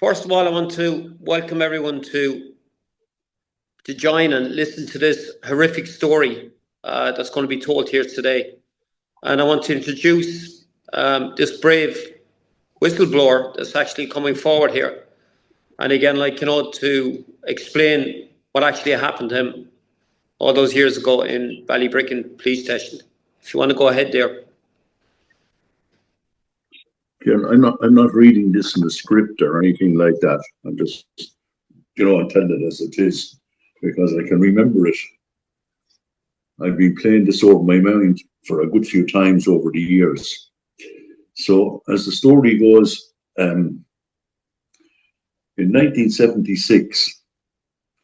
First of all, I want to welcome everyone to join and listen to this horrific story that's going to be told here today. And I want to introduce this brave whistleblower that's actually coming forward here. And again, to explain what actually happened to him all those years ago in Ballybricken police station. If you want to go ahead there. Kieran, I'm not reading this in the script or anything like that. I'm just, I'm telling it as it is because I can remember it. I've been playing this over my mind for a good few times over the years. So as the story goes, in 1976,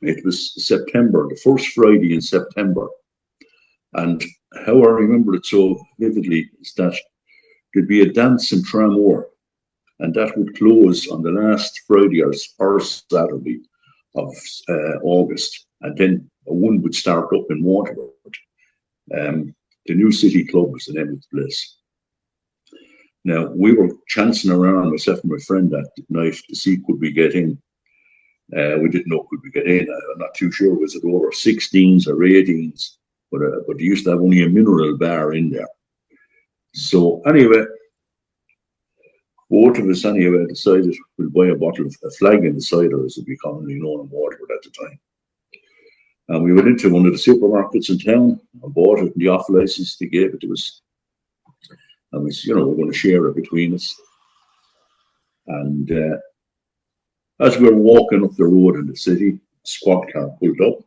it was September, the first Friday in September. And how I remember it so vividly is that there'd be a dance in Tramore, and that would close on the last Friday or Saturday of August, and then one would start up in Waterford. The New City Club was the name of the place. Now, we were chancing around, myself and my friend, that night to see could we get in. We didn't know could we get in. I'm not too sure, was it over 16s or 18s, but they used to have only a mineral bar in there. So anyway, both of us decided we'll buy a bottle of a flag in the cider, as it would be commonly known in Waterford at the time. And we went into one of the supermarkets in town and bought it, and the off license they gave it to us. And we said, we're going to share it between us. And as we were walking up the road in the city, a squad car pulled up.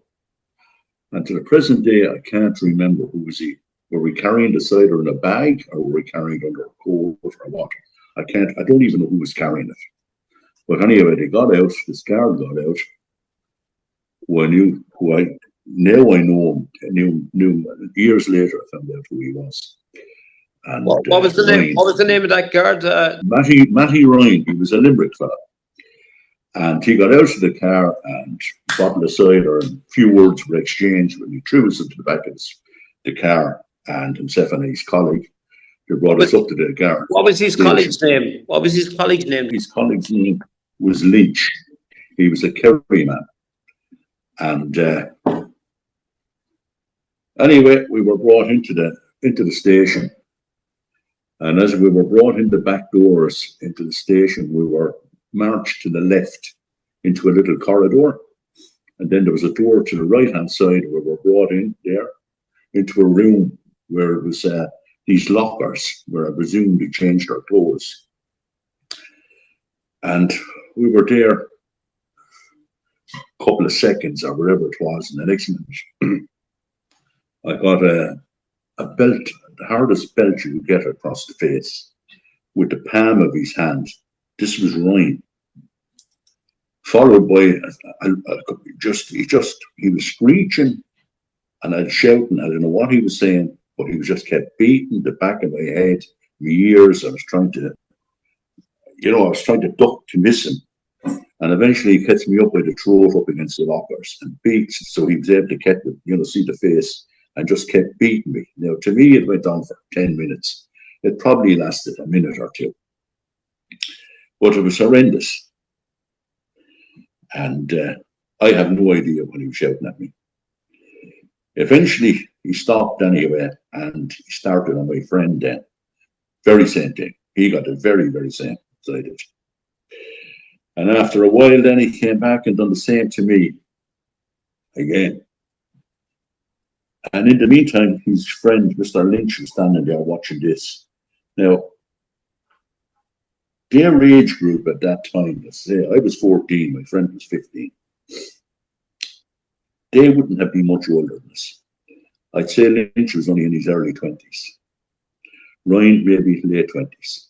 And to the present day, I can't remember who was he. Were we carrying the cider in a bag, or were we carrying it under a coat or what? I don't even know who was carrying it. But anyway, they got out, this guard got out, who I knew, now I know him, knew years later I found out who he was. And what was the name? What was the name of that guard? Matty Ryan. He was a Limerick fella. And he got out of the car and a bottle of cider, and a few words were exchanged when he threw us into the back of the car, and himself and his colleague. They brought us up to the car. What was his colleague's name? What was his colleague's name? His colleague's name was Lynch. He was a Kerry man. And anyway, we were brought into the station. And as we were brought in the back doors into the station, we were marched to the left into a little corridor. And then there was a door to the right-hand side where we were brought in there into a room where it was these lockers where I presume they changed our clothes. And we were there a couple of seconds or whatever it was, and the next minute I got a belt, the hardest belt you could get across the face, with the palm of his hand. This was Ryan. Followed by he was screeching and I'd shouting. I don't know what he was saying, but he was just kept beating the back of my head, my ears. I was trying to duck to miss him. And eventually he gets me up by the throat up against the lockers and beats. So he was able to get see the face, and just kept beating me. Now, to me, it went on for 10 minutes. It probably lasted a minute or two. But it was horrendous. And I have no idea what he was shouting at me. Eventually, he stopped anyway, and he started on my friend then. Very same thing. He got the very, very same as I did. And after a while, then he came back and done the same to me again. And in the meantime, his friend, Mr. Lynch, was standing there watching this. Now, their age group at that time, let's say, I was 14, my friend was 15. They wouldn't have been much older than us. I'd say Lynch was only in his early 20s. Ryan, maybe late 20s.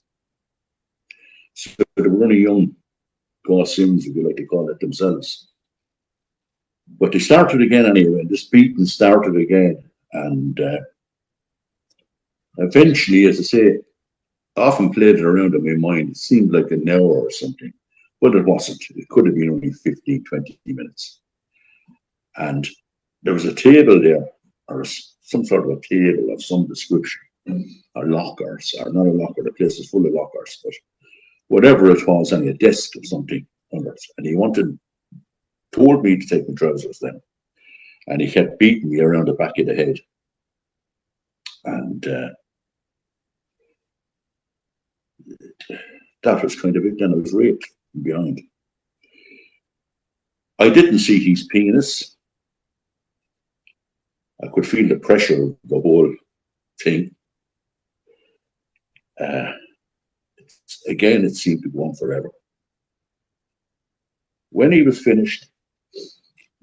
So they were only young Sims, if you like to call it themselves. But they started again anyway, this beating started again. And eventually, as I say, I often played it around in my mind. It seemed like an hour or something, but it wasn't. It could have been only 15, 20 minutes. And there was a table there, or some sort of a table of some description, or lockers, or not a locker, the place is full of lockers, but whatever it was, on a desk or something. And he told me to take my trousers down. And he kept beating me around the back of the head. And that was kind of it. Then I was raped from behind. I didn't see his penis. I could feel the pressure of the whole thing. Again, it seemed to go on forever. When he was finished,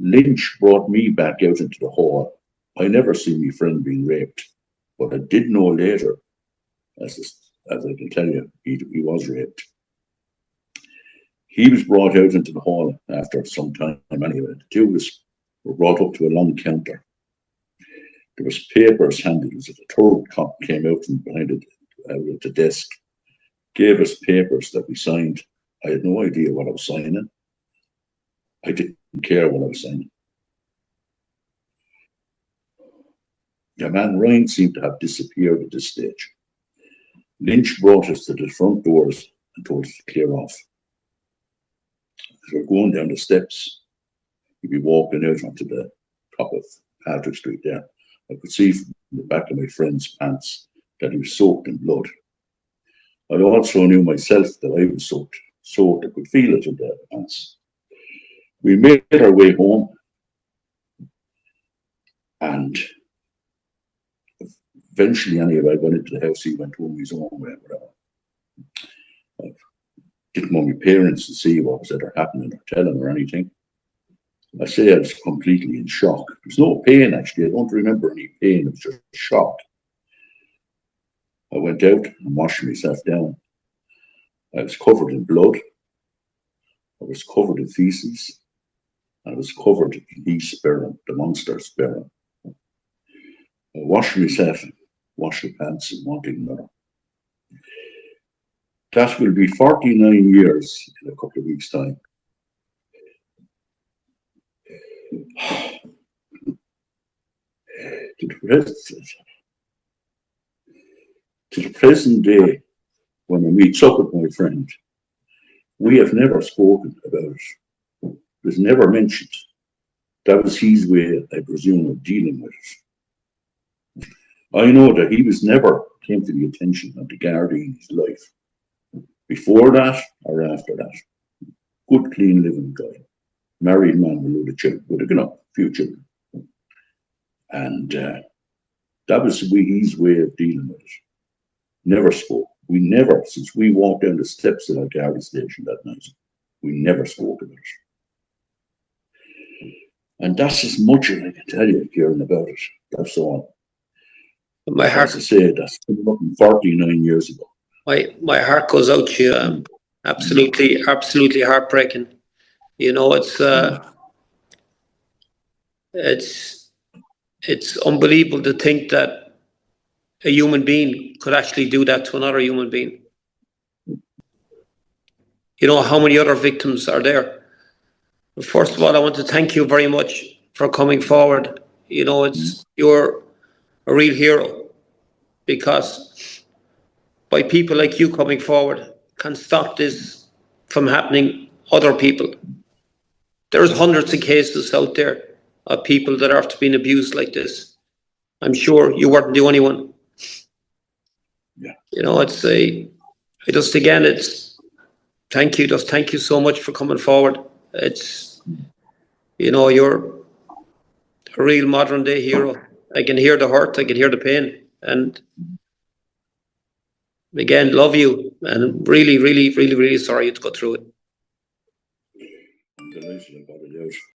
Lynch brought me back out into the hall. I never seen my friend being raped, but I did know later, as I can tell you, he was raped. He was brought out into the hall after some time anyway. The two of us were brought up to a long counter. There was papers handed. A third cop came out from behind it, at the desk, gave us papers that we signed. I had no idea what I was signing. I didn't care what I was signing. The man Ryan seemed to have disappeared at this stage. Lynch brought us to the front doors and told us to clear off. As we were going down the steps, he'd be walking out onto the top of Patrick Street there. I could see from the back of my friend's pants that he was soaked in blood. I also knew myself that I was soaked. I could feel it in the pants. We made our way home, and eventually, anyway, I went into the house. He went home his own way, whatever. I didn't want my parents to see what was ever happening or tell them or anything. I say I was completely in shock. There was no pain, actually. I don't remember any pain. It was just shock. I went out and washed myself down. I was covered in blood. I was covered in feces. I was covered in his sperm, the monster sperm. I washed myself, washed the pants, and one thing another. That will be 49 years in a couple of weeks' time. To the present day, when I meet up with my friend, we have never spoken about it. It was never mentioned. That was his way, I presume, of dealing with it. I know that he never came to the attention of the Gardaí in his life. Before that or after that. Good, clean living guy. Married man with a children, with a few children. And that was his way of dealing with it. Never spoke. We never, since we walked down the steps of that Garda station that night, we never spoke about it. And that's as much as I can tell you, Kieran, about it. That's all. My heart, as I say, that's 49 years ago. My heart goes out to you. Absolutely heartbreaking. You know, it's unbelievable to think that a human being could actually do that to another human being. You know, how many other victims are there? First of all, I want to thank you very much for coming forward. You know, you're a real hero, because by people like you coming forward can stop this from happening other people. There's hundreds of cases out there of people that are being abused like this. I'm sure you weren't the only one. Yeah. You know, thank you. Just thank you so much for coming forward. You know, you're a real modern day hero. I can hear the hurt, I can hear the pain. And again, love you. And I'm really, really, really, really sorry you had to go through it. I'm delighted I got it out.